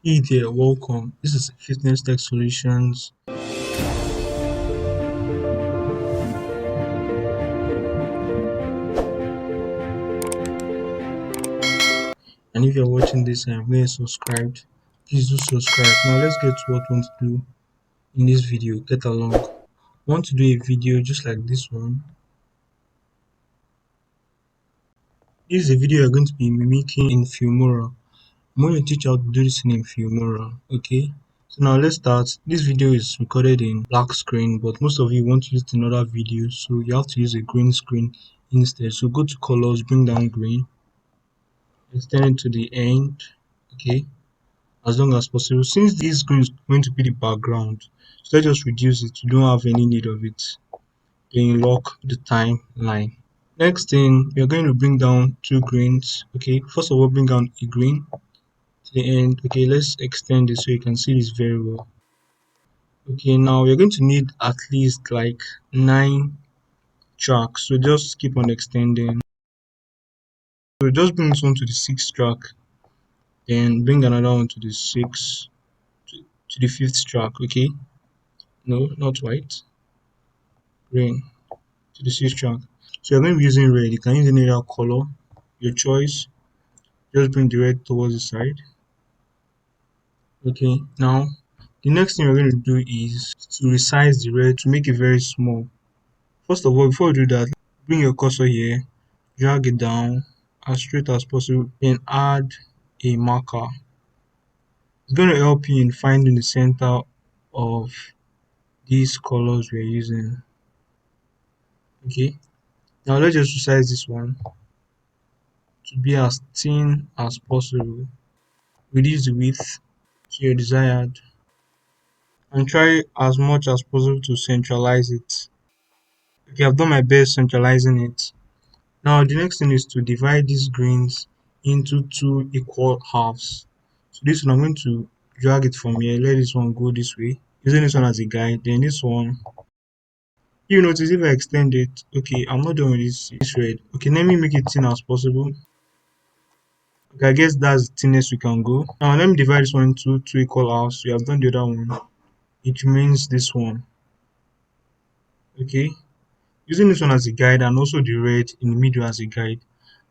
Hey there, welcome. This is Fitness Tech Solutions. And if you're watching this and you're subscribed, please do subscribe. Now let's get to what we want to do in this video. Get along. I want to do a video just like this one. This is a video you're going to be mimicking in Filmora. I'm going to teach you how to do this in Filmora. Okay? So now let's start. This video is recorded in black screen, but most of you want to use it in other videos, so you have to use a green screen instead. So go to colors, bring down green, extend it to the end. Okay, as long as possible. Since this screen is going to be the background, so let's just reduce it. You don't have any need of it. Then you lock the timeline. Next thing, you're going to bring down two greens. Okay, first of all, bring down a green to the end. Okay, let's extend it so you can see this very well. Okay, now you're going to need at least like 9 tracks. So just keep on extending. So just bring this one to the sixth track, then bring another one to the sixth, to the fifth track. Okay, no, not white, green to the sixth track. So you're going to be using red. You can use any other color, your choice. Just bring the red towards the side. Okay, now the next thing we're going to do is to resize the red to make it very small. First of all, before you do that, bring your cursor here, drag it down as straight as possible, then add a marker. It's going to help you in finding the center of these colors we're using. Okay, now let's just resize this one to be as thin as possible. Reduce the width to your desired and try as much as possible to centralize it. Okay, I've done my best centralizing it. Now the next thing is to divide these greens into two equal halves. So this one I'm going to drag it from here, let this one go this way, using this one as a guide, then this one. You notice if I extend it, okay, I'm not done with this red. Okay, let me make it thin as possible. Okay, I guess that's the thinnest we can go. Now let me divide this one into two equal halves. We have done the other one. It remains this one. Okay, using this one as a guide and also the red in the middle as a guide,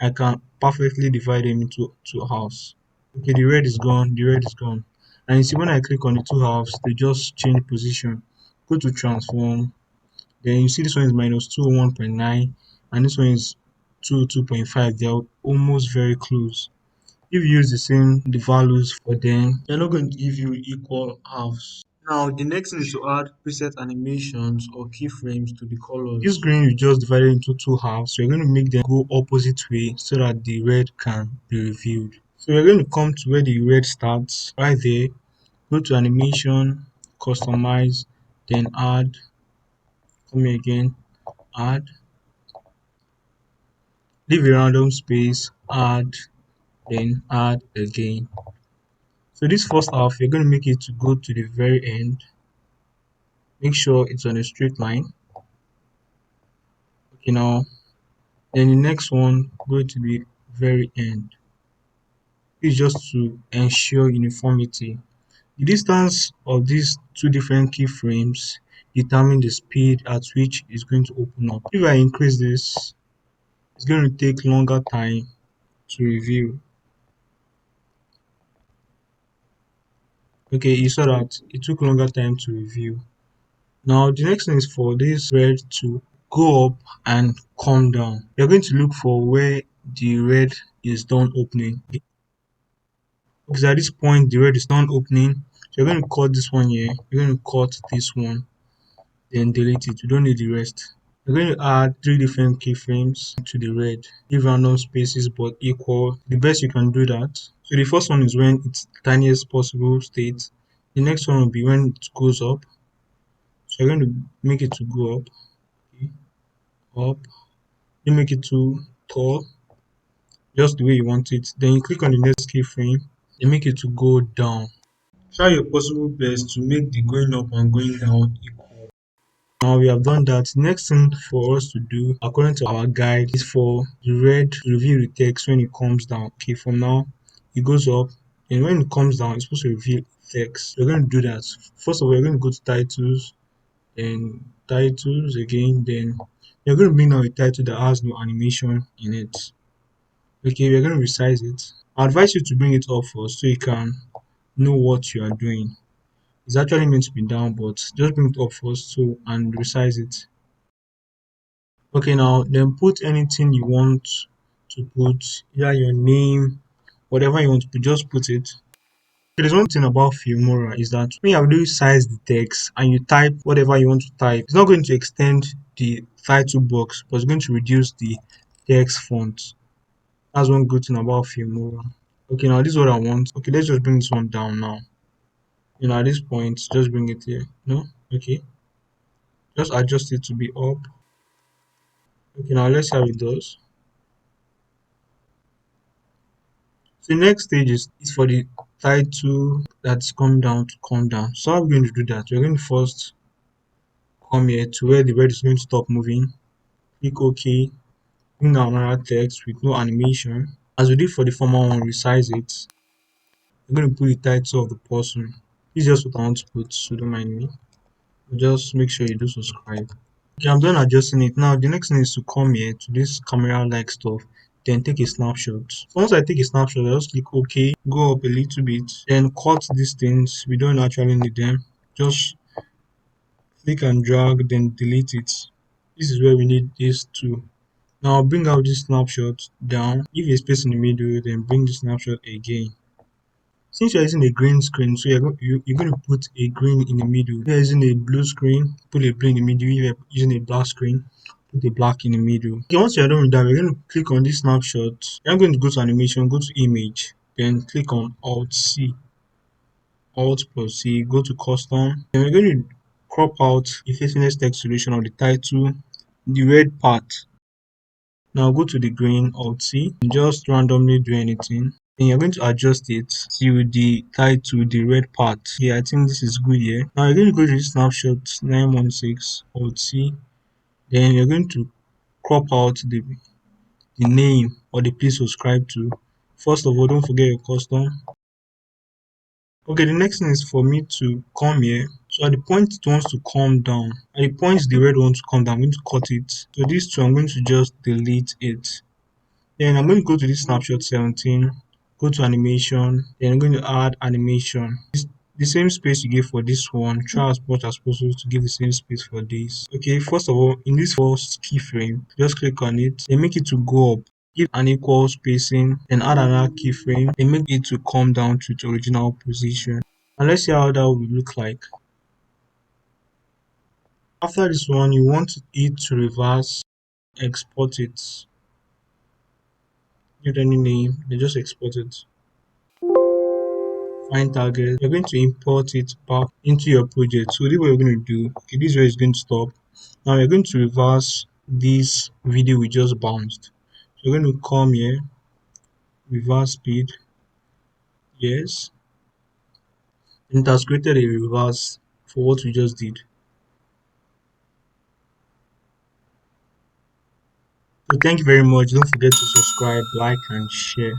I can perfectly divide them into two halves. Okay, the red is gone, the red is gone. And you see when I click on the two halves, they just change position. Go to transform, then you see this one is minus 201.9 and this one is 202.5. They are almost very close. If you use the values for them, they're not going to give you equal halves. Now, the next thing is to add preset animations or keyframes to the colors. This green you just divided into two halves, so you're going to make them go opposite way so that the red can be revealed. So you're going to come to where the red starts, right there, go to animation, customize, then add, come here again, add, leave a random space, add, then add again. So this first half, you're going to make it to go to the very end. Make sure it's on a straight line. Okay, now then the next one go to the very end. This is just to ensure uniformity. The distance of these two different keyframes determine the speed at which it's going to open up. If I increase this, it's going to take longer time to review. Okay, you saw that it took longer time to review. Now the next thing is for this red to go up and come down. You're going to look for where the red is done opening. Because at this point the red is done opening. So you're going to cut this one here. You're going to cut this one, then delete it. You don't need the rest. You're going to add three different keyframes to the red. Give random spaces but equal. The best you can do that. So the first one is when it's tiniest possible state. The next one will be when it goes up. So you're going to make it to go up. Okay, up. You make it too tall, just the way you want it. Then you click on the next keyframe. You make it to go down. Try your possible best to make the going up and going down equal. Now we have done that. Next thing for us to do, according to our guide, is for the red to reveal the text when it comes down. Okay, from now it goes up, And when it comes down, it's supposed to reveal text. You're going to do that. First of all, you're going to go to titles, then titles again, then you're going to bring down a title that has no animation in it. Okay, we're going to resize it. I advise you to bring it up first so you can know what you are doing. It's actually meant to be down, but just bring it up first so and resize it. Okay, now then put anything you want to put, either your name, whatever you want to put, just put it. There's one thing about Filmora is that when you have to size the text and you type whatever you want to type, it's not going to extend the title box, but it's going to reduce the text font. That's one good thing about Filmora. Okay, now this is what I want. Okay, let's just bring this one down now. At this point, just bring it here. No? Okay. Just adjust it to be up. Okay, now let's see how it does. So the next stage is for the title that's come down to come down. So how are we going to do that? We're going to first come here to where the red is going to stop moving. Click OK. Bring down another text with no animation. As we did for the former one, resize it. We're going to put the title of the person. This is just what I want to put, so don't mind me. Just make sure you do subscribe. Okay, I'm done adjusting it. Now the next thing is to come here to this camera like stuff, then take a snapshot. So once I take a snapshot, I just click OK, go up a little bit, then cut these things. We don't actually need them. Just click and drag, then delete it. This is where we need these two. Now bring out this snapshot down. Give a space in the middle, then bring the snapshot again. Since you're using a green screen, so you're going to put a green in the middle. If you're using a blue screen, put a blue in the middle. If you're using a black screen, put a black in the middle. Okay, once you're done with that, we're going to click on this snapshot. I'm going to go to animation, go to image, then click on Alt C, Alt plus C, go to custom. Then we're going to crop out the faciness text solution of the title, the red part. Now go to the green Alt C, and just randomly do anything. Then you're going to adjust it to the title, the red part. Yeah, I think this is good here. Now you're going to go to the snapshot 916 Alt C. Then you're going to crop out the name or the place subscribe to. First of all, don't forget your custom. Okay, the next thing is for me to come here. So at the point it wants to come down, at the point the red wants to come down, I'm going to cut it. So these two, I'm going to just delete it. Then I'm going to go to this snapshot 17, go to animation, then I'm going to add animation. The same space you give for this one, try as much as possible to give the same space for this. Okay, first of all, in this first keyframe, just click on it, then make it to go up. Give an equal spacing, then add another keyframe, then make it to come down to its original position. And let's see how that will look like. After this one, you want it to reverse, export it. Give it any name, then just export it. Find target, you're going to import it back into your project. So this is what you're going to do. Okay, this is where it's going to stop. Now you're going to reverse this video we just bounced. So you're going to come here, reverse speed, yes, and it has created a reverse for what we just did. So thank you very much. Don't forget to subscribe, like, and share.